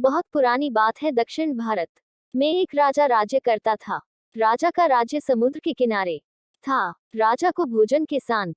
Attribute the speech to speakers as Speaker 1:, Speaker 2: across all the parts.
Speaker 1: बहुत पुरानी बात है। दक्षिण भारत में एक राजा राज्य करता था। राजा का राज्य समुद्र के किनारे था। राजा को भोजन के साथ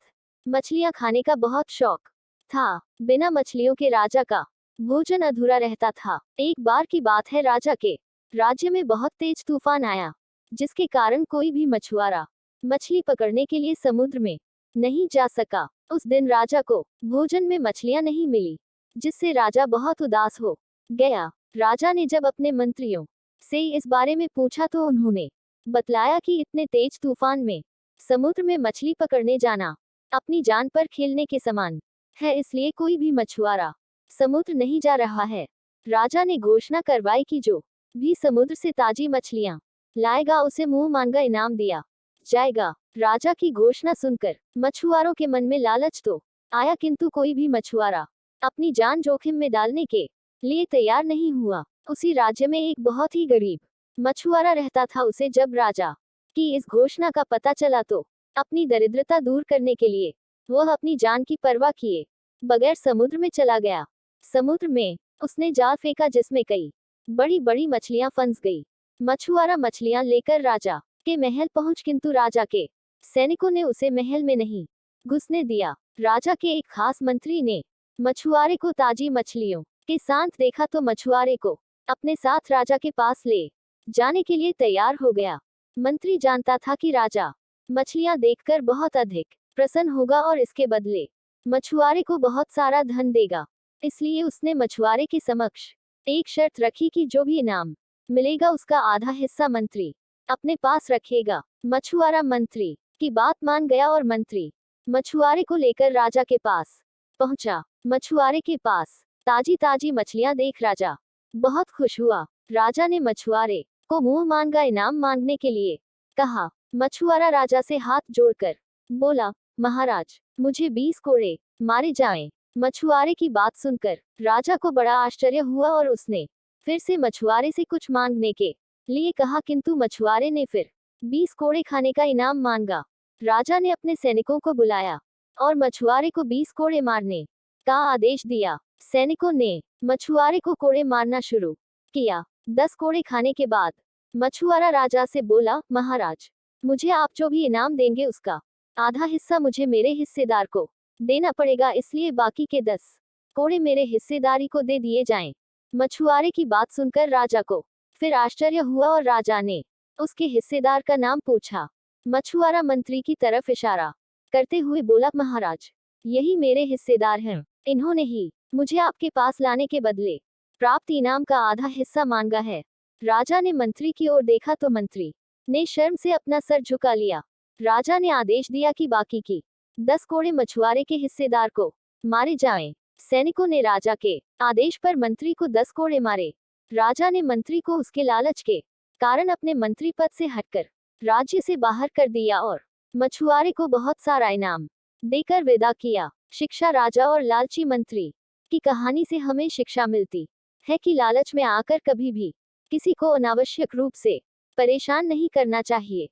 Speaker 1: मछलियां खाने का बहुत शौक था। बिना मछलियों के राजा का भोजन अधूरा रहता था। एक बार की बात है, राजा के राज्य में बहुत तेज तूफान आया, जिसके कारण कोई भी मछुआरा मछली पकड़ने के लिए समुद्र में नहीं जा सका। उस दिन राजा को भोजन में मछलियां नहीं मिली, जिससे राजा बहुत उदास हो गया। राजा ने जब अपने मंत्रियों से इस बारे में पूछा तो उन्होंने बतलाया कि इतने तेज तूफान में समुद्र में मछली पकड़ने जाना अपनी जान पर खेलने के समान है, इसलिए कोई भी मछुआरा समुद्र नहीं जा रहा है। राजा ने घोषणा करवाई कि जो भी समुद्र से ताजी मछलियां लाएगा उसे मुंह मांगा इनाम दिया जाएगा। राजा की घोषणा सुनकर मछुआरों के मन में लालच तो आया, किंतु कोई भी मछुआरा अपनी जान जोखिम में डालने के लिए तैयार नहीं हुआ। उसी राज्य में एक बहुत ही गरीब मछुआरा रहता था। उसे जब राजा की इस घोषणा का पता चला तो अपनी दरिद्रता दूर करने के लिए वह अपनी जान की परवाह किए बगैर समुद्र में चला गया। समुद्र में उसने जाल फेंका, जिसमें कई बड़ी बड़ी मछलियां फंस गई। मछुआरा मछलियां लेकर राजा के महल पहुंच, किंतु राजा के सैनिकों ने उसे महल में नहीं घुसने दिया। राजा के एक खास मंत्री ने मछुआरे को ताजी मछलियों के साथ देखा तो मछुआरे को अपने साथ राजा के पास ले जाने के लिए तैयार हो गया। मंत्री जानता था कि राजा मछलियां देखकर बहुत अधिक प्रसन्न होगा और इसके बदले मछुआरे को बहुत सारा धन देगा। इसलिए उसने मछुआरे के समक्ष एक शर्त रखी कि जो भी इनाम मिलेगा उसका आधा हिस्सा मंत्री अपने पास रखेगा। मछुआरा मंत्री की बात मान गया और मंत्री मछुआरे को लेकर राजा के पास पहुंचा। मछुआरे के पास ताजी ताजी मछलियां देख राजा बहुत खुश हुआ। राजा ने मछुआरे को मुंह मांगा इनाम मांगने के लिए कहा। मछुआरा राजा से हाथ जोड़कर बोला, महाराज, मुझे 20 कोड़े मारे जाएं। मछुआरे की बात सुनकर राजा को बड़ा आश्चर्य हुआ और उसने फिर से मछुआरे से कुछ मांगने के लिए कहा, किंतु मछुआरे ने फिर 20 कोड़े खाने का इनाम मांगा। राजा ने अपने सैनिकों को बुलाया और मछुआरे को 20 कोड़े मारने का आदेश दिया। सैनिकों ने मछुआरे को कोड़े मारना शुरू किया। 10 कोड़े खाने के बाद मछुआरा राजा से बोला, महाराज, मुझे आप जो भी इनाम देंगे उसका आधा हिस्सा मुझे मेरे हिस्सेदार को देना पड़ेगा, इसलिए बाकी के 10 कोड़े मेरे हिस्सेदारी को दे दिए जाएं। मछुआरे की बात सुनकर राजा को फिर आश्चर्य हुआ और राजा ने उसके हिस्सेदार का नाम पूछा। मछुआरा मंत्री की तरफ इशारा करते हुए बोला, महाराज, यही मेरे हिस्सेदार हैं। इन्होंने ही मुझे आपके पास लाने के बदले प्राप्त इनाम का आधा हिस्सा मांगा है। राजा ने मंत्री की ओर देखा तो मंत्री ने शर्म से अपना सर झुका लिया। राजा ने आदेश दिया कि बाकी की 10 कोड़े मछुआरे के हिस्सेदार को मारे जाएं। सैनिकों ने राजा के आदेश पर मंत्री को 10 कोड़े मारे। राजा ने मंत्री को उसके लालच के कारण अपने मंत्री पद से हटकर राज्य से बाहर कर दिया और मछुआरे को बहुत सारा इनाम देकर विदा किया। शिक्षा। राजा और लालची मंत्री की कहानी से हमें शिक्षा मिलती है कि लालच में आकर कभी भी किसी को अनावश्यक रूप से परेशान नहीं करना चाहिए।